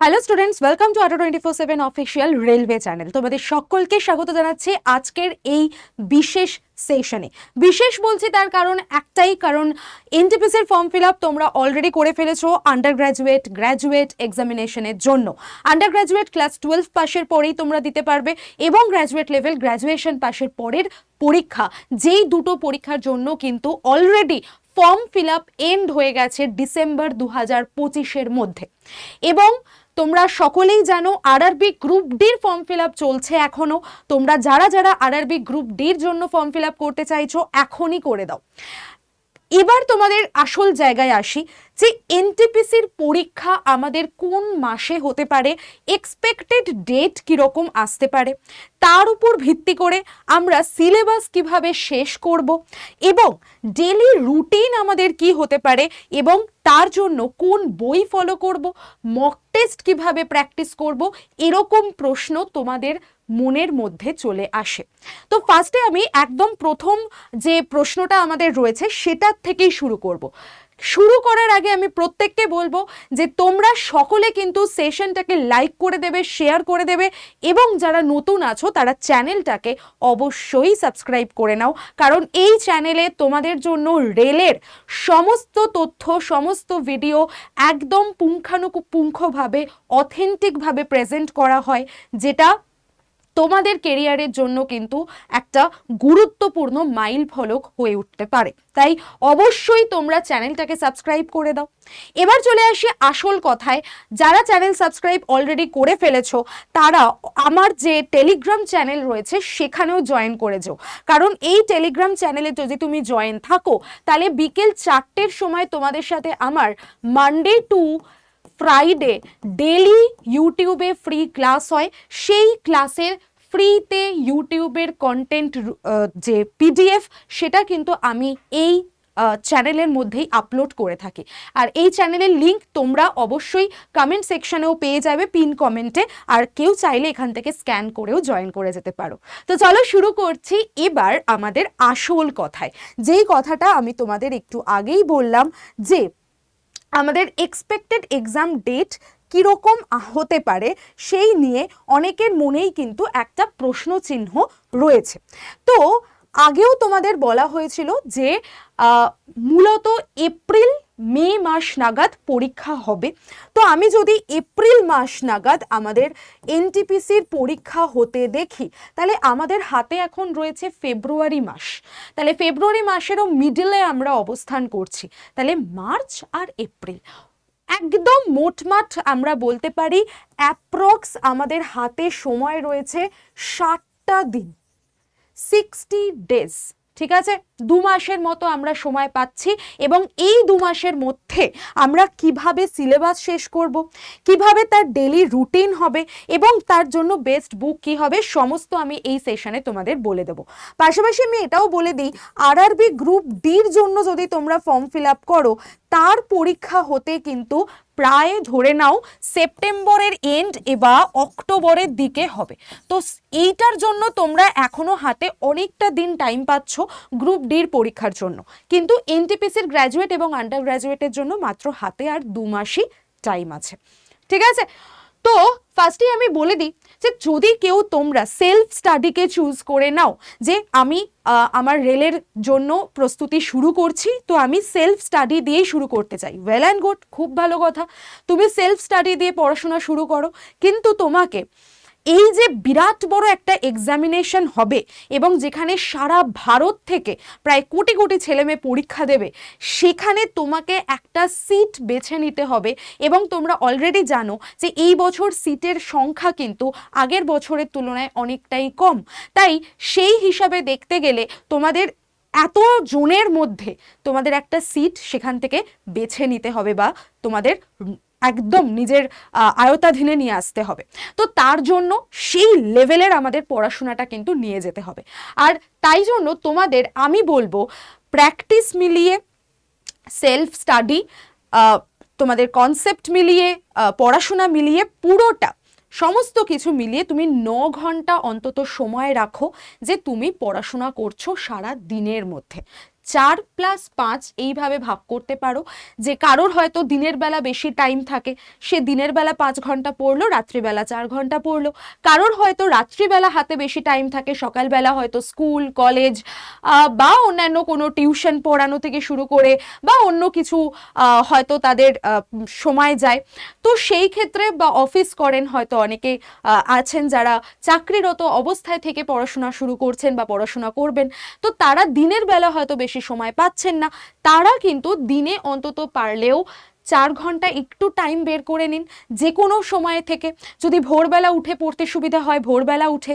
Hello students, welcome to auto 24/7 official railway channel. তোমাদের সকলকে স্বাগত জানাচ্ছি আজকের এই বিশেষ সেশনে। বিশেষ বলছি তার কারণ একটাই, কারণ এনটিপিসির ফর্ম ফিল আপ তোমরা অলরেডি করে ফেলেছো আন্ডার গ্র্যাজুয়েট গ্র্যাজুয়েট এক্সামিনেশনের জন্য। আন্ডার গ্র্যাজুয়েট ক্লাস 12 পাশের পরেই তোমরা দিতে পারবে, এবং গ্র্যাজুয়েট লেভেল গ্র্যাজুয়েশন পাশের পরের পরীক্ষা, যেই দুটো পরীক্ষার জন্য কিন্তু already form fill up end হয়ে গেছে ডিসেম্বর 2025-এর মধ্যে। এবং তোমরা সকলেই জানো আরআরবি গ্রুপ ডির ফর্ম ফিল আপ চলছে এখনো। তোমরা যারা যারা আরআরবি গ্রুপ ডির জন্য ফর্ম ফিল আপ করতে চাইছো এখনই করে দাও। এবার তোমাদের আসল জায়গায় আসি, যে এনটিপিসির পরীক্ষা আমাদের কোন মাসে হতে পারে, এক্সপেক্টেড ডেট কীরকম আসতে পারে, তার উপর ভিত্তি করে আমরা সিলেবাস কিভাবে শেষ করব, এবং ডেলি রুটিন আমাদের কি হতে পারে, এবং তার জন্য কোন বই ফলো করব, মক টেস্ট কিভাবে প্র্যাকটিস করব, এরকম প্রশ্ন তোমাদের মনের মধ্যে চলে আসে। তো ফার্স্টে আমি একদম প্রথম যে প্রশ্নটা আমাদের রয়েছে সেটার থেকেই শুরু করব। শুরু করার আগে আমি প্রত্যেককে বলবো যে তোমরা সকলে কিন্তু সেশনটাকে লাইক করে দেবে, শেয়ার করে দেবে, এবং যারা নতুন আছো তারা চ্যানেলটাকে অবশ্যই সাবস্ক্রাইব করে নাও, কারণ এই চ্যানেলে তোমাদের জন্য রেলের সমস্ত তথ্য, সমস্ত ভিডিও একদম পুঙ্খানুপুঙ্খভাবে অথেন্টিকভাবে প্রেজেন্ট করা হয়, যেটা তোমাদের কেরিয়ারের জন্য কিন্তু একটা গুরুত্বপূর্ণ মাইল ফলক হয়ে উঠতে পারে। তাই অবশ্যই তোমরা চ্যানেলটাকে সাবস্ক্রাইব করে দাও। এবার চলে আসি আসল কথায়। যারা চ্যানেল সাবস্ক্রাইব অলরেডি করে ফেলেছো তারা আমার যে টেলিগ্রাম চ্যানেল রয়েছে সেখানেও জয়েন করে যাও, কারণ এই টেলিগ্রাম চ্যানেলে যদি তুমি জয়েন থাকো তাহলে বিকেল 4টের সময় তোমাদের সাথে আমার মানডে টু ফ্রাইডে ডেলি ইউটিউবে ফ্রি ক্লাস হয়। সেই ক্লাসের ফ্রিতে ইউটিউবের কন্টেন্ট যে পিডিএফ, সেটা কিন্তু আমি এই চ্যানেলের মধ্যেই আপলোড করে থাকি। আর এই চ্যানেলের লিঙ্ক তোমরা অবশ্যই কমেন্ট সেকশনেও পেয়ে যাবে, পিন কমেন্টে, আর কেউ চাইলে এখান থেকে স্ক্যান করেও জয়েন করে যেতে পারো। তো চলো শুরু করছি এবার আমাদের আসল কথায়। যেই কথাটা আমি তোমাদের একটু আগেই বললাম, যে আমাদের এক্সপেক্টেড এক্সাম ডেট কীরকম হতে পারে সেই নিয়ে অনেকের মনেই কিন্তু একটা প্রশ্ন চিহ্ন রয়েছে। তো আগেও তোমাদের বলা হয়েছিল যে মূলত এপ্রিল মে মাস নাগাদ পরীক্ষা হবে। তো আমি যদি এপ্রিল মাস নাগাদ আমাদের এনটিপিসির পরীক্ষা হতে দেখি, তাহলে আমাদের হাতে এখন রয়েছে ফেব্রুয়ারি মাস। তাহলে ফেব্রুয়ারি মাসেরও মিডলে আমরা অবস্থান করছি। তাহলে মার্চ আর এপ্রিল একদম মোটমাট আমরা বলতে পারি অ্যাপ্রক্স আমাদের হাতে সময় রয়েছে 60টা দিন, 60 ডেজ। ঠিক আছে, 2 মাসের মতো আমরা সময় পাচ্ছি, এবং এই 2 মাসের মধ্যে আমরা কিভাবে সিলেবাস শেষ করব, কিভাবে তার ডেলি রুটিন হবে, এবং তার জন্য বেস্ট বুক কি হবে, সমস্ত আমি এই সেশনে তোমাদের বলে দেবো। পাশাপাশি আমি এটাও বলে দিই, আরআরবি গ্রুপ ডির জন্য যদি তোমরা ফর্ম ফিল আপ করো, তার পরীক্ষা হতে কিন্তু প্রায় ধরে নাও সেপ্টেম্বরের এন্ড বা অক্টোবরের দিকে হবে। তো এইটার জন্য তোমরা এখনো হাতে অনেকটা দিন টাইম পাচ্ছ গ্রুপ ডির পরীক্ষার জন্য, কিন্তু এনটিপিসির গ্র্যাজুয়েট এবং আন্ডার গ্র্যাজুয়েটের জন্য মাত্র হাতে আর 2 মাসই টাইম আছে। ঠিক আছে, তো ফার্স্টেই আমি বলে দিই যে যদি কেউ তোমরা সেলফ স্টাডিকে চুজ করে নাও, যে আমি আমার রেলের জন্য প্রস্তুতি শুরু করছি, তো আমি সেলফ স্টাডি দিয়েই শুরু করতে চাই, ওয়েল অ্যান্ড গুড, খুব ভালো কথা, তুমি সেলফ স্টাডি দিয়ে পড়াশোনা শুরু করো। কিন্তু তোমাকে এই যে বিরাট বড় একটা এক্সামিনেশন হবে, এবং যেখানে সারা ভারত থেকে প্রায় কোটি কোটি ছেলেমেয়ে পরীক্ষা দেবে, সেখানে তোমাকে একটা সিট বেছে নিতে হবে। এবং তোমরা অলরেডি জানো যে এই বছর সিটের সংখ্যা কিন্তু আগের বছরের তুলনায় অনেকটাই কম। তাই সেই হিসাবে দেখতে গেলে তোমাদের এত জনের মধ্যে তোমাদের একটা সিট সেখান থেকে বেছে নিতে হবে, বা তোমাদের একদম নিজের আয়ত্তাধীনে নিয়ে আসতে হবে। তো তার জন্য সেই লেভেলের আমাদের পড়াশোনাটা কিন্তু নিয়ে যেতে হবে। আর তাই জন্য তোমাদের আমি বলবো প্র্যাকটিস মিলিয়ে, সেলফ স্টাডি, তোমাদের কনসেপ্ট মিলিয়ে, পড়াশোনা মিলিয়ে, পুরোটা সমস্ত কিছু মিলিয়ে তুমি 9 ঘন্টা অন্তত সময় রাখো যে তুমি পড়াশোনা করছো সারা দিনের মধ্যে। 4+5 এইভাবে ভাগ করতে পারো, যে কারোর হয়তো দিনের বেলা বেশি টাইম থাকে, সে দিনের বেলা 5 ঘন্টা পড়লো, রাত্রিবেলা 4 ঘন্টা পড়লো। কারোর হয়তো রাত্রিবেলা হাতে বেশি টাইম থাকে, সকালবেলা হয়তো স্কুল কলেজ বা অন্যান্য কোনো টিউশন পড়ানো থেকে শুরু করে বা অন্য কিছু হয়তো তাদের সময় যায়। তো সেই ক্ষেত্রে বা অফিস করেন হয়তো অনেকে আছেন যারা চাকরিরত অবস্থায় থেকে পড়াশোনা শুরু করছেন বা পড়াশোনা করবেন, তো তারা দিনের বেলা হয়তো বেশি সময় পাচ্ছেন না, তারা কিন্তু দিনে অন্তত পারলেও 4 ঘন্টা একটু টাইম বের করে নিন যে কোনো সময় থেকে। যদি ভোরবেলা উঠে পড়তে সুবিধা হয় ভোরবেলা উঠে,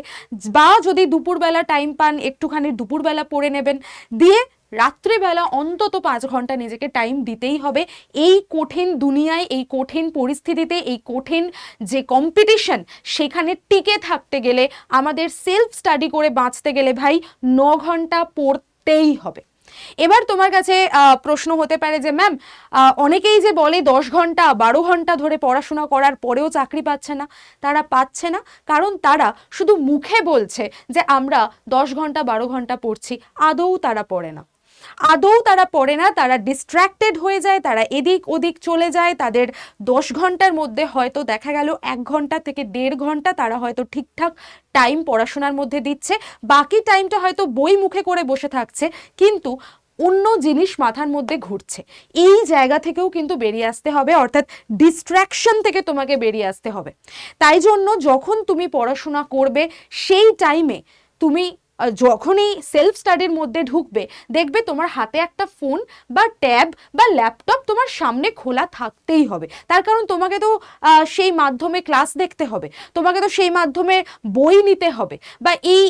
বা যদি দুপুরবেলা টাইম পান একটুখানি দুপুরবেলা পড়ে নেবেন, দিয়ে রাত্রিবেলা অন্তত 5 ঘন্টা নিজেকে টাইম দিতেই হবে। এই কঠিন দুনিয়ায়, এই কঠিন পরিস্থিতিতে, এই কঠিন যে কম্পিটিশন, সেখানে টিকে থাকতে গেলে, আমাদের সেলফ স্টাডি করে বাঁচতে গেলে ভাই 9 ঘন্টা পড়তেই হবে। এবার তোমার কাছে প্রশ্ন হতে পারে যে ম্যাম, অনেকেই যে বলে 10 ঘন্টা 12 ঘন্টা ধরে পড়াশোনা করার পরেও চাকরি পাচ্ছে না। তারা পাচ্ছে না কারণ তারা শুধু মুখে বলছে যে আমরা 10 ঘন্টা 12 ঘন্টা পড়ছি, আদৌ তারা পড়ে না। আদৌ তারা পড়ে না, তারা ডিস্ট্র্যাক্টেড হয়ে যায়, তারা এদিক ওদিক চলে যায়। তাদের 10 ঘন্টার মধ্যে হয়তো দেখা গেল 1 ঘন্টা থেকে 1.5 ঘন্টা তারা হয়তো ঠিকঠাক টাইম পড়াশোনার মধ্যে দিচ্ছে, বাকি টাইমটা হয়তো বই মুখে করে বসে থাকছে, কিন্তু অন্য জিনিস মাথার মধ্যে ঘুরছে। এই জায়গা থেকেও কিন্তু বেরিয়ে আসতে হবে, অর্থাৎ ডিস্ট্র্যাকশন থেকে তোমাকে বেরিয়ে আসতে হবে। তাই জন্য যখন তুমি পড়াশোনা করবে সেই টাইমে তুমি যখনই সেলফ স্টাডির মধ্যে ঢুকবে, দেখবে তোমার হাতে একটা ফোন বা ট্যাব বা ল্যাপটপ তোমার সামনে খোলা থাকতেই হবে। তার কারণ তোমাকে তো সেই মাধ্যমে ক্লাস দেখতে হবে, তোমাকে তো সেই মাধ্যমে বই নিতে হবে, বা এই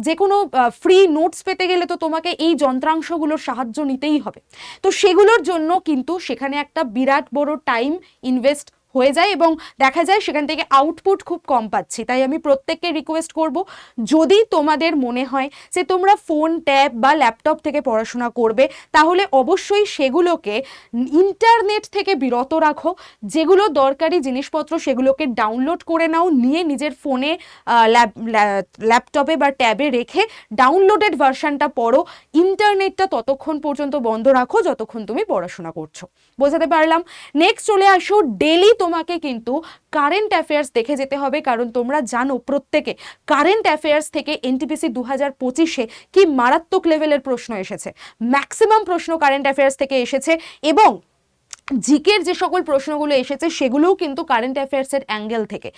যে কোনো ফ্রি নোটস পেতে গেলে তো তোমাকে এই যন্ত্রাংশগুলোর সাহায্য নিতেই হবে। তো সেগুলোর জন্য কিন্তু সেখানে একটা বিরাট বড় টাইম ইনভেস্ট হয়ে যায় এবং দেখা যায় সেখান থেকে আউটপুট খুব কম পাচ্ছি। তাই আমি প্রত্যেককে রিকোয়েস্ট করব, যদি তোমাদের মনে হয় যে তোমরা ফোন ট্যাব বা ল্যাপটপ থেকে পড়াশোনা করবে, তাহলে অবশ্যই সেগুলোকে ইন্টারনেট থেকে বিরত রাখো। যেগুলো দরকারি জিনিসপত্র সেগুলোকে ডাউনলোড করে নাও, নিয়ে নিজের ফোনে ল্যাপটপে বা ট্যাবে রেখে ডাউনলোডেড ভার্সানটা পড়ো। ইন্টারনেটটা ততক্ষণ পর্যন্ত বন্ধ রাখো যতক্ষণ তুমি পড়াশোনা করছো। বোঝাতে পারলাম? নেক্সট চলে আসো, ডেলি তোমাকে কিন্তু কারেন্ট অ্যাফেয়ার্স দেখে যেতে হবে, কারণ তোমরা জানো প্রত্যেকে কারেন্ট অ্যাফেয়ার্স থেকে এনটিপিসি 2025-এ কি মারাত্মক লেভেলের প্রশ্ন এসেছে। ম্যাক্সিমাম প্রশ্ন কারেন্ট অ্যাফেয়ার্স থেকে এসেছে, এবং জিকের যে সকল প্রশ্নগুলো এসেছে সেগুলোও কিন্তু কারেন্ট অ্যাফেয়ার্সের অ্যাঙ্গেল থেকে।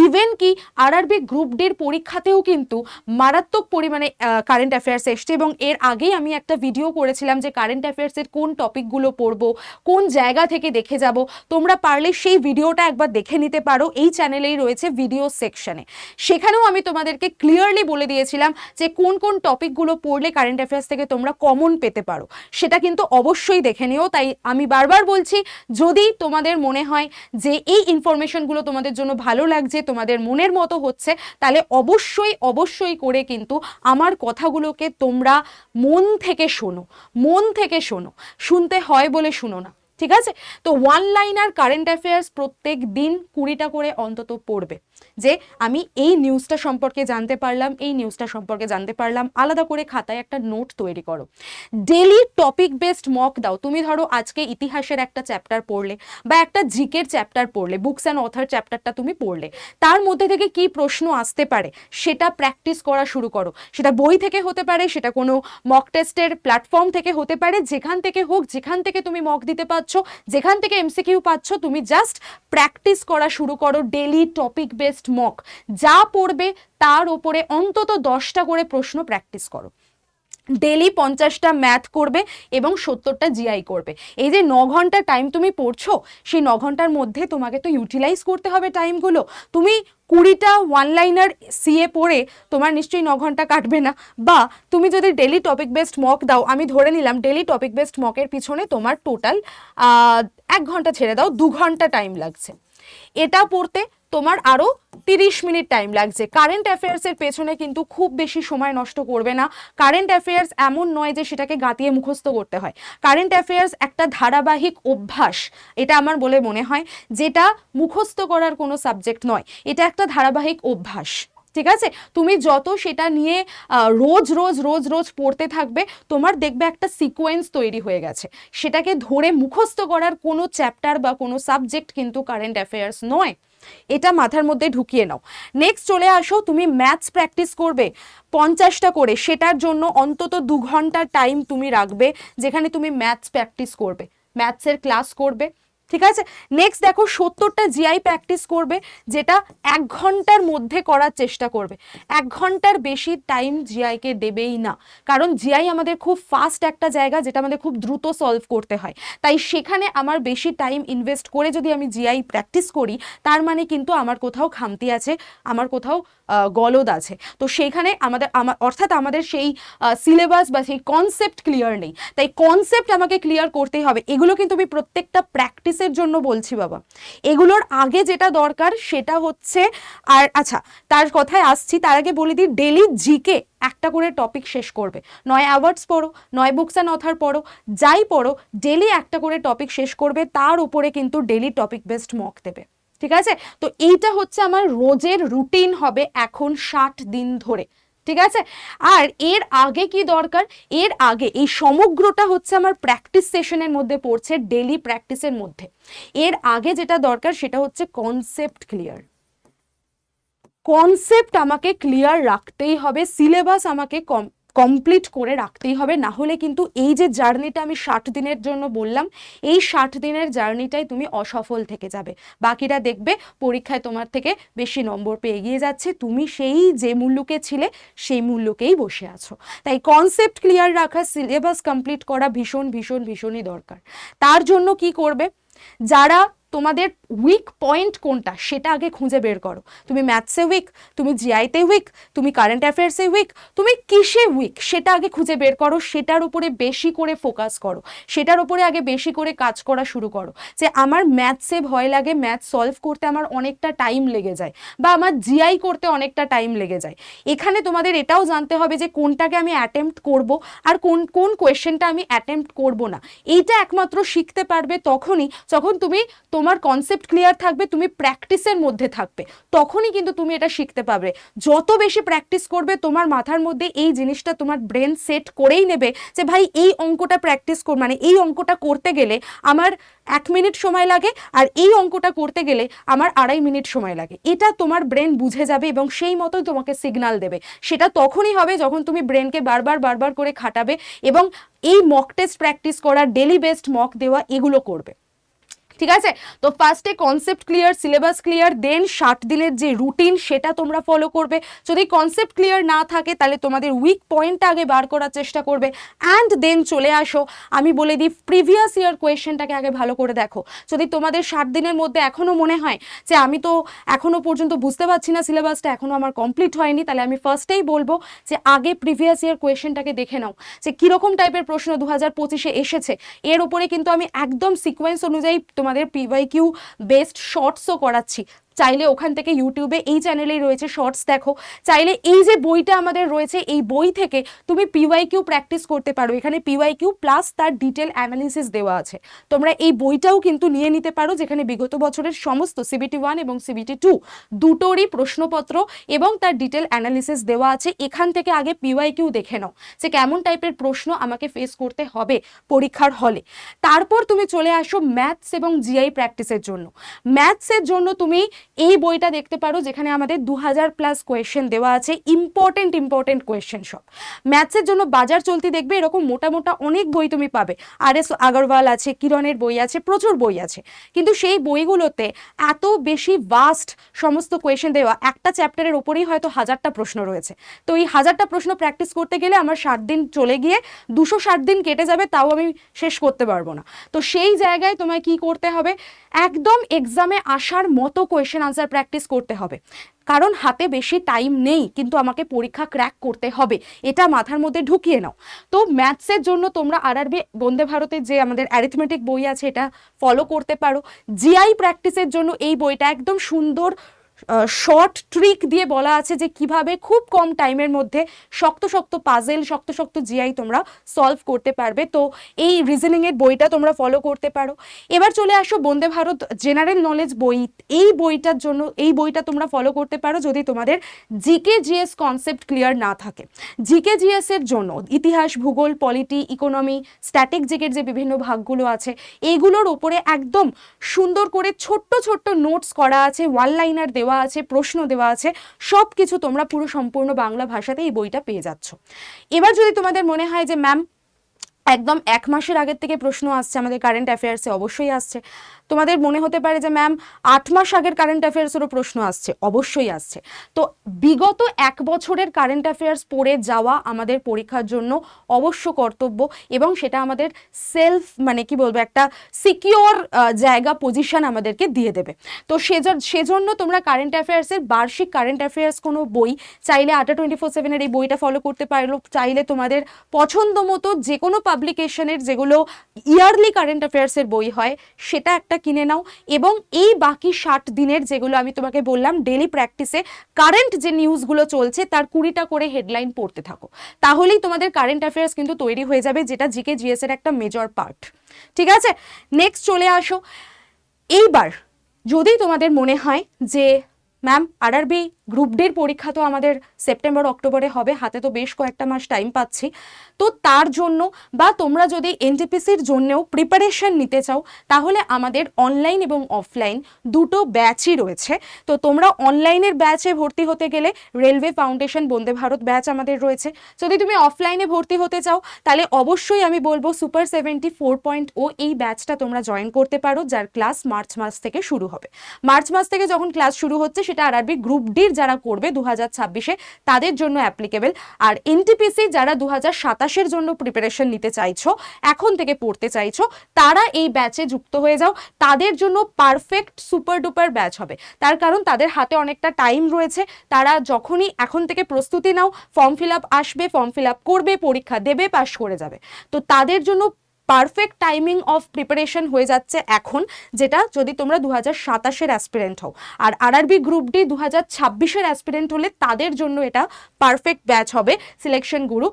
ইভেন কি আরআরবি গ্রুপ ডির পরীক্ষাতেও কিন্তু মারাত্মক পরিমাণে কারেন্ট অ্যাফেয়ার্স এসছে, এবং এর আগেই আমি একটা ভিডিও করেছিলাম যে কারেন্ট অ্যাফেয়ার্সের কোন টপিকগুলো পড়বো, কোন জায়গা থেকে দেখে যাব। তোমরা পারলে সেই ভিডিওটা একবার দেখে নিতে পারো, এই চ্যানেলেই রয়েছে ভিডিও সেকশনে। সেখানেও আমি তোমাদেরকে ক্লিয়ারলি বলে দিয়েছিলাম যে কোন কোন টপিকগুলো পড়লে কারেন্ট অ্যাফেয়ার্স থেকে তোমরা কমন পেতে পারো, সেটা কিন্তু অবশ্যই দেখে নিও। তাই আমি বারবার বলছি, যদি তোমাদের মনে হয় যে এই ইনফরমেশনগুলো তোমাদের জন্য ভালো লাগছে, তোমাদের মনের মতো হচ্ছে, তাহলে অবশ্যই অবশ্যই করে কিন্তু আমার কথাগুলোকে তোমরা মন থেকে শোনো, মন থেকে শোনো। শুনতে হয় বলে শুনো না, ঠিক আছে? তো ওয়ান লাইনার কারেন্ট অ্যাফেয়ার্স প্রত্যেক দিন 20টা করে অন্তত পড়বে, যে আমি এই নিউজটা সম্পর্কে জানতে পারলাম, এই নিউজটা সম্পর্কে জানতে পারলাম। আলাদা করে খাতায় একটা নোট তৈরি করো। ডেলি টপিক বেসড মক দাও। তুমি ধরো আজকে ইতিহাসের একটা চ্যাপ্টার পড়লে বা একটা জিকের চ্যাপ্টার পড়লে, বুকস অ্যান্ড অথার চ্যাপ্টারটা তুমি পড়লে, তার মধ্যে থেকে কি প্রশ্ন আসতে পারে সেটা প্র্যাকটিস করা শুরু করো। সেটা বই থেকে হতে পারে, সেটা কোনো মক টেস্টের প্ল্যাটফর্ম থেকে হতে পারে, যেখান থেকে হোক, যেখান থেকে তুমি মক দিতে পারছো, যেখান থেকে এমসিকিউ পাচ্ছ, তুমি জাস্ট প্র্যাকটিস করা শুরু করো। ডেলি টপিক বেসড মক, যা পড়বে তার উপরে অন্তত 10টা করে প্রশ্ন প্র্যাকটিস করো। ডেলি 50টা ম্যাথ করবে এবং 70টা জিআই করবে। এই যে 9 ঘন্টা টাইম তুমি পড়ছো, সেই 9 ঘন্টার মধ্যে তোমাকে তো ইউটিলাইজ করতে হবে টাইমগুলো। তুমি 20টা ওয়ান লাইনার সিএ পড়ে তোমার নিশ্চয়ই 9 ঘন্টা কাটবে না। বা তুমি যদি ডেলি টপিক বেসড মক দাও, আমি ধরে নিলাম ডেলি টপিক বেসড মকের পিছনে তোমার টোটাল 1 ঘন্টা ছেড়ে দাও, 2 ঘন্টা টাইম লাগছে। এটা পড়তে তোমার আরও 30 মিনিট টাইম লাগছে। কারেন্ট অ্যাফেয়ার্সের পেছনে কিন্তু খুব বেশি সময় নষ্ট করবে না। কারেন্ট অ্যাফেয়ার্স এমন নয় যে সেটাকে গাতিয়ে মুখস্থ করতে হয়। কারেন্ট অ্যাফেয়ার্স একটা ধারাবাহিক অভ্যাস, এটা আমার বলে মনে হয়, যেটা মুখস্থ করার কোনো সাবজেক্ট নয়, এটা একটা ধারাবাহিক অভ্যাস, ঠিক আছে? তুমি যত সেটা নিয়ে রোজ রোজ রোজ রোজ পড়তে থাকবে, তোমার দেখবে একটা সিকোয়েন্স তৈরি হয়ে গেছে। সেটাকে ধরে মুখস্থ করার কোনো চ্যাপ্টার বা কোনো সাবজেক্ট কিন্তু কারেন্ট অ্যাফেয়ার্স নয়। এটা মাথার মধ্যে ঢুকিয়ে নাও। নেক্সট চলে আসো, তুমি ম্যাথস প্র্যাকটিস করবে 50টা করে, সেটার জন্য অন্তত 2 ঘন্টার টাইম তুমি রাখবে, যেখানে তুমি ম্যাথস প্র্যাকটিস করবে, ম্যাথসের ক্লাস করবে। ঠিক আছে? নেক্সট দেখো 70টা জিআই প্র্যাকটিস করবে, যেটা 1 ঘন্টার মধ্যে করার চেষ্টা করবে। 1 ঘন্টার বেশি টাইম জিআইকে দেবেই না, কারণ জিআই আমাদের খুব ফাস্ট একটা জায়গা, যেটা আমাদের খুব দ্রুত সলভ করতে হয়। তাই সেখানে আমার বেশি টাইম ইনভেস্ট করে যদি আমি জিআই প্র্যাকটিস করি, তার মানে কিন্তু আমার কোথাও খামতি আছে, আমার কোথাও গলদ আছে। তো সেইখানে অর্থাৎ আমাদের সেই সিলেবাস বা সেই কনসেপ্ট ক্লিয়ার নেই। তাই কনসেপ্ট আমাকে ক্লিয়ার করতেই হবে। এগুলো কিন্তু আমি প্রত্যেকটা প্র্যাকটিসের জন্য বলছি বাবা। এগুলোর আগে যেটা দরকার সেটা হচ্ছে, আর আচ্ছা তার কথায় আসছি, তার আগে বলে দিই, ডেলি জিকে একটা করে টপিক শেষ করবে। নয় অ্যাওয়ার্ডস পড়ো, নয় বুকস অ্যান্ড অথার পড়ো, যাই পড়ো, ডেলি একটা করে টপিক শেষ করবে। তার উপরে কিন্তু ডেলি টপিক বেসড মক দেবে। ঠিক আছে? তো এইটা হচ্ছে আমার রোজের রুটিন হবে এখন 60 দিন ধরে। ঠিক আছে? আর এর আগে কি দরকার? এর আগে এই সমগ্রটা হচ্ছে আমার প্র্যাকটিস সেশনের মধ্যে পড়ছে, ডেলি প্র্যাকটিসের মধ্যে। এর আগে যেটা দরকার সেটা হচ্ছে কনসেপ্ট ক্লিয়ার। কনসেপ্ট আমাকে ক্লিয়ার রাখতেই হবে, সিলেবাস আমাকে কমপ্লিট করে রাখতেই হবে, না হলে কিন্তু এই যে জার্নিটা আমি 60 দিনের জন্য বললাম, এই 60 দিনের জার্নিটাই তুমি অসফল থেকে যাবে। বাকিরা দেখবে পরীক্ষায় তোমার থেকে বেশি নম্বর পেয়ে এগিয়ে যাচ্ছে, তুমি সেই যে মূল্যকে ছিলে সেই মূল্যকেই বসে আছো। তাই কনসেপ্ট ক্লিয়ার রাখা, সিলেবাস কমপ্লিট করা ভীষণ ভীষণ ভীষণই দরকার। তার জন্য কি করবে? যারা তোমাদের উইক পয়েন্ট কোনটা সেটা আগে খুঁজে বের করো। তুমি ম্যাথসে উইক, তুমি জিআইতে উইক, তুমি কারেন্ট অ্যাফেয়ার্সে উইক, তুমি কিসে উইক সেটা আগে খুঁজে বের করো, সেটার উপরে বেশি করে ফোকাস করো, সেটার উপরে আগে বেশি করে কাজ করা শুরু করো। যে আমার ম্যাথসে ভয় লাগে, ম্যাথ সলভ করতে আমার অনেকটা টাইম লেগে যায়, বা আমার জিআই করতে অনেকটা টাইম লেগে যায়। এখানে তোমাদের এটাও জানতে হবে যে কোনটাকে আমি অ্যাটেম্প্ট করব আর কোন কোন কোয়েশ্চেনটা আমি অ্যাটেম্প্ট করব না। এইটা একমাত্র শিখতে পারবে তখনই যখন তুমি তোমার কনসেপ্ট ক্লিয়ার থাকবে, তুমি প্র্যাকটিসের মধ্যে থাকবে, তখনই কিন্তু তুমি এটা শিখতে পারবে। যত বেশি প্র্যাকটিস করবে, তোমার মাথার মধ্যে এই জিনিসটা তোমার ব্রেন সেট করেই নেবে যে ভাই এই অঙ্কটা প্র্যাকটিস মানে এই অঙ্কটা করতে গেলে আমার 1 মিনিট সময় লাগে, আর এই অঙ্কটা করতে গেলে আমার 2.5 মিনিট সময় লাগে। এটা তোমার ব্রেন বুঝে যাবে এবং সেই মতোই তোমাকে সিগন্যাল দেবে। সেটা তখনই হবে যখন তুমি ব্রেনকে বারবার বারবার করে খাটাবে এবং এই মক টেস্ট প্র্যাকটিস করা, ডেলি বেসড মক দেওয়া, এগুলো করবে। ঠিক আছে? তো ফার্স্টে কনসেপ্ট ক্লিয়ার, সিলেবাস ক্লিয়ার, দেন 60 দিনের যে রুটিন সেটা তোমরা ফলো করবে। যদি কনসেপ্ট ক্লিয়ার না থাকে তাহলে তোমাদের উইক পয়েন্টটা আগে বার করার চেষ্টা করবে, অ্যান্ড দেন চলে আসো, আমি বলে দিই প্রিভিয়াস ইয়ার কোয়েশ্চেনটাকে আগে ভালো করে দেখো। যদি তোমাদের 60 দিনের মধ্যে এখনও মনে হয় যে আমি তো এখনও পর্যন্ত বুঝতে পারছি না, সিলেবাসটা এখনও আমার কমপ্লিট হয়নি, তাহলে আমি ফার্স্টেই বলবো যে আগে প্রিভিয়াস ইয়ার কোয়েশ্চেনটাকে দেখে নাও যে কীরকম টাইপের প্রশ্ন 2025-এ এসেছে। এর উপরে কিন্তু আমি একদম সিকোয়েন্স অনুযায়ী তোমাদের পিওয়াইকিউ বেসড শর্টসও করাচ্ছি। চাইলে ওখান থেকে ইউটিউবে এই চ্যানেলেই রয়েছে, শর্টস দেখো। চাইলে এই যে বইটা আমাদের রয়েছে, এই বই থেকে তুমি পিওয়াইকিউ প্র্যাকটিস করতে পারো। এখানে পিওয়াইকিউ প্লাস তার ডিটেল অ্যানালিসিস দেওয়া আছে। তোমরা এই বইটাও কিন্তু নিয়ে নিতে পারো, যেখানে বিগত বছরের সমস্ত CBT 1 এবং CBT 2 দুটোরই প্রশ্নপত্র এবং তার ডিটেল অ্যানালিসিস দেওয়া আছে। এখান থেকে আগে পিওয়াইকিউ দেখে নাও যে কেমন টাইপের প্রশ্ন আমাকে ফেস করতে হবে পরীক্ষার হলে। তারপর তুমি চলে আসো ম্যাথস এবং জিআই প্র্যাকটিসের জন্য। ম্যাথসের জন্য তুমি এই বইটা দেখতে পারো, যেখানে আমাদের 2000+ কোয়েশ্চেন দেওয়া আছে, ইম্পর্টেন্ট কোয়েশ্চেন সব। ম্যাথসের জন্য বাজার চলতি দেখবে এরকম মোটা মোটা অনেক বই তুমি পাবে, RS আগরওয়াল আছে, কিরণের বই আছে, প্রচুর বই আছে। কিন্তু সেই বইগুলোতে এত বেশি ভাস্ট সমস্ত কোয়েশ্চেন দেওয়া, একটা চ্যাপ্টারের ওপরেই হয়তো 1000টা প্রশ্ন রয়েছে। তো এই 1000টা প্রশ্ন প্র্যাকটিস করতে গেলে আমার 60 দিন চলে গিয়ে 260 দিন কেটে যাবে, তাও আমি শেষ করতে পারবো না। তো সেই জায়গায় তোমায় কি করতে হবে? একদম এক্সামে আসার মতো কোয়েশ্চেন আনসার প্র্যাকটিস করতে হবে, কারণ হাতে বেশি টাইম নেই, কিন্তু আমাকে পরীক্ষা ক্র্যাক করতে হবে, এটা মাথার মধ্যে ঢুকিয়ে নাও। তো ম্যাথসের জন্য তোমরা RRB বন্দে ভারতের যে আমাদের অ্যারিথমেটিক বই আছে এটা ফলো করতে পারো। জিআই প্র্যাকটিসের জন্য এই বইটা একদম সুন্দর শর্ট ট্রিক দিয়ে বলা আছে যে কিভাবে খুব কম টাইমের মধ্যে শক্ত শক্ত পাজেল, শক্ত শক্ত জিআই তোমরা সলভ করতে পারবে। তো এই রিজনিংয়ের বইটা তোমরা ফলো করতে পারো। এবার চলে আসো বন্দে ভারত জেনারেল নলেজ বই। এই বইটার জন্য এই বইটা তোমরা ফলো করতে পারো যদি তোমাদের জিকে জিএস কনসেপ্ট ক্লিয়ার না থাকে। জিকে জিএস এর জন্য ইতিহাস, ভূগোল, পলিটি, ইকোনমি, স্ট্যাটিক জিকের যে বিভিন্ন ভাগগুলো আছে এইগুলোর ওপরে একদম সুন্দর করে ছোট্ট ছোট্ট নোটস করা আছে, ওয়ান লাইনার দেওয়া আছে, প্রশ্ন দেওয়া আছে, সব কিছু তোমরা পুরো সম্পূর্ণ বাংলা ভাষাতে এই বইটা পেয়ে যাচ্ছ। এবার যদি তোমাদের মনে হয় যে ম্যাম একদম 1 মাসের আগের থেকে প্রশ্ন আসছে আমাদের কারেন্ট অ্যাফেয়ার্সে, অবশ্যই আসছে। তোমাদের মনে হতে পারে যে ম্যাম 8 মাস আগের কারেন্ট অ্যাফেয়ার্সেরও প্রশ্ন আসছে, অবশ্যই আসছে। তো বিগত 1 বছরের কারেন্ট অ্যাফেয়ার্স পড়ে যাওয়া আমাদের পরীক্ষার জন্য অবশ্য কর্তব্য, এবং সেটা আমাদের সেলফ মানে কি বলবো একটা সিকিওর জায়গা পজিশন আমাদেরকে দিয়ে দেবে। তো সেজন্য তোমরা কারেন্ট অ্যাফেয়ার্সের বার্ষিক কারেন্ট অ্যাফেয়ার্স কোনো বই চাইলে আটা 24/7-এর এই বইটা ফলো করতে পারলো, চাইলে তোমাদের পছন্দ মতো যে কোনো পাবলিকেশনের যেগুলো ইয়ারলি কারেন্ট অ্যাফেয়ার্সের বই হয় সেটা একটা কিনে নাও, এবং এই বাকি 60 দিনের যেগুলো আমি তোমাকে বললাম ডেলি প্র্যাকটিসে কারেন্ট যে নিউজগুলো চলছে তার 20টা করে হেডলাইন পড়তে থাকো, তাহলেই তোমাদের কারেন্ট অ্যাফেয়ার্স কিন্তু তৈরি হয়ে যাবে, যেটা জিকে জিএস এর একটা মেজর পার্ট। ঠিক আছে, নেক্সট চলে আসো। এইবার যদি তোমাদের মনে হয় যে ম্যাম আরআরবি গ্রুপ ডির পরীক্ষা তো আমাদের সেপ্টেম্বর অক্টোবরে হবে, হাতে তো বেশ কয়েকটা মাস টাইম পাচ্ছি, তো তার জন্য বা তোমরা যদি এনটিপিসির জন্যও প্রিপারেশন নিতে চাও তাহলে আমাদের অনলাইন এবং অফলাইন দুটো ব্যাচই রয়েছে। তো তোমরা অনলাইনের ব্যাচে ভর্তি হতে গেলে railway foundation Vande Bharat batch আমাদের রয়েছে। যদি তুমি অফলাইনে ভর্তি হতে চাও তাহলে অবশ্যই আমি বলবো সুপার 70 4.0 এই ব্যাচটা তোমরা জয়েন করতে পারো, যার ক্লাস মার্চ মাস থেকে শুরু হবে। মার্চ মাস থেকে যখন ক্লাস শুরু হচ্ছে সেটা আরআরবি গ্রুপ ডির যারা করবে 2026-এ তাদের জন্য অ্যাপ্লিকেবল, আর এনটিপিসি যারা 2027-এর জন্য প্রিপারেশন নিতে চাইছো, এখন থেকে পড়তে চাইছো, তারা এই ব্যাচে যুক্ত হয়ে যাও, তাদের জন্য পারফেক্ট সুপার ডুপার ব্যাচ হবে। তার কারণ তাদের হাতে অনেকটা টাইম রয়েছে, তারা যখনই এখন থেকে প্রস্তুতি নাও, ফর্ম ফিল আপ আসবে, ফর্ম ফিল আপ করবে, পরীক্ষা দেবে, পাশ করে যাবে। তো তাদের জন্য পারফেক্ট টাইমিং অফ প্রিপারেশন হয়ে যাচ্ছে এখন, যেটা যদি তোমরা 2027-এর অ্যাসপিরেন্ট হও। আর আরআরবি গ্রুপ ডি 2026-এর অ্যাসপিরেন্ট হলে তাদের জন্য এটা পারফেক্ট ব্যাচ হবে সিলেকশন গুরু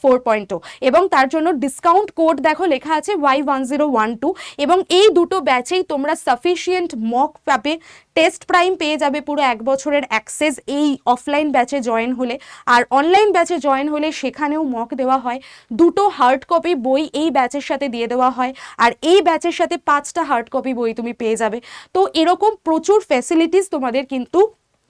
4.0, এবং তার জন্য ডিসকাউন্ট কোড দেখো লেখা আছে Y1012, এবং এই দুটো ব্যাচেই তোমরা সাফিসিয়েন্ট মক পাবে, টেস্ট প্রাইম পেয়ে যাবে পুরো 1 বছরের অ্যাক্সেস এই অফলাইন ব্যাচে জয়েন হলে। আর অনলাইন ব্যাচে জয়েন হলে সেখানেও মক দেওয়া হয়, দুটো হার্ড কপি বই এই ব্যাচের সাথে দিয়ে দেওয়া হয়, আর এই ব্যাচের সাথে 5টা হার্ড কপি বই তুমি পেয়ে যাবে। তো এরকম প্রচুর ফ্যাসিলিটিস তোমাদের কিন্তু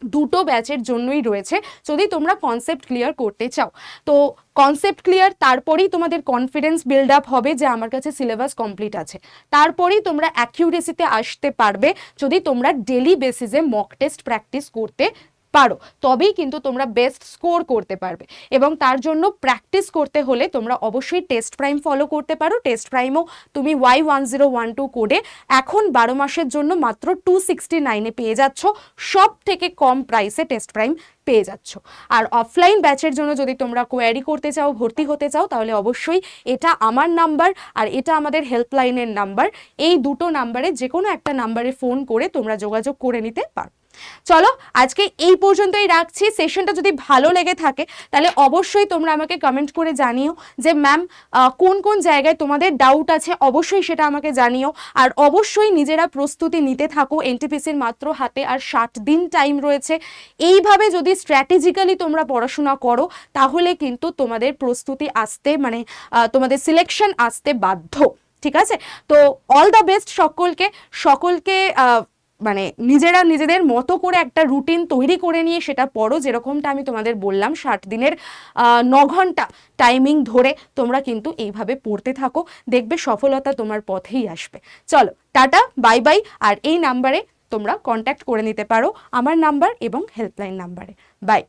দুটো ব্যাচের জন্যই রয়েছে যদি তোমরা কনসেপ্ট ক্লিয়ার করতে চাও। তো কনসেপ্ট ক্লিয়ার, তারপরেই তোমাদের কনফিডেন্স বিল্ড আপ হবে যে আমার কাছে সিলেবাস কমপ্লিট আছে, তারপরেই তোমরা অ্যাকিউরেসিতে আসতে পারবে যদি তোমরা ডেলি বেসিসে মক টেস্ট প্র্যাকটিস করতে পারো, তবেই কিন্তু তোমরা বেস্ট স্কোর করতে পারবে। এবং তার জন্য প্র্যাকটিস করতে হলে তোমরা অবশ্যই টেস্ট প্রাইম ফলো করতে পারো। টেস্ট প্রাইমও তুমি Y1012 কোডে এখন 12 মাসের জন্য মাত্র 269-এ পেয়ে যাচ্ছ, সব থেকে কম প্রাইসে টেস্ট প্রাইম পেয়ে যাচ্ছ। আর অফলাইন ব্যাচের জন্য যদি তোমরা কোয়ারি করতে চাও, ভর্তি হতে চাও, তাহলে অবশ্যই এটা আমার নাম্বার আর এটা আমাদের হেল্পলাইনের নাম্বার, এই দুটো নাম্বারে যে কোনো একটা নাম্বারে ফোন করে তোমরা যোগাযোগ করে নিতে পারো। চলো আজকে এই পর্যন্তই রাখছি। সেশনটা যদি ভালো লেগে থাকে তাহলে অবশ্যই তোমরা আমাকে কমেন্ট করে জানিও যে ম্যাম কোন কোন জায়গায় তোমাদের ডাউট আছে, অবশ্যই সেটা আমাকে জানিও। আর অবশ্যই নিজেরা প্রস্তুতি নিতে থাকো, এনটিপিসির মাত্র হাতে আর 60 দিন টাইম রয়েছে। এইভাবে যদি স্ট্র্যাটেজিক্যালি তোমরা পড়াশোনা করো তাহলে কিন্তু তোমাদের প্রস্তুতি আসতে মানে তোমাদের সিলেকশন আসতে বাধ্য। ঠিক আছে, তো অল দ্য বেস্ট সকলকে মানে নিজেরা নিজেদের মতো করে একটা রুটিন তৈরি করে নিয়ে সেটা পড়ো, যেরকমটা আমি তোমাদের বললাম 60 দিনের 9 ঘন্টা টাইমিং ধরে তোমরা কিন্তু এইভাবে পড়তে থাকো, দেখবে সফলতা তোমার পথেই আসবে। চলো টাটা, বাই বাই। আর এই নাম্বারে তোমরা কন্ট্যাক্ট করে নিতে পারো, আমার নাম্বার এবং হেল্পলাইন নাম্বারে। বাই।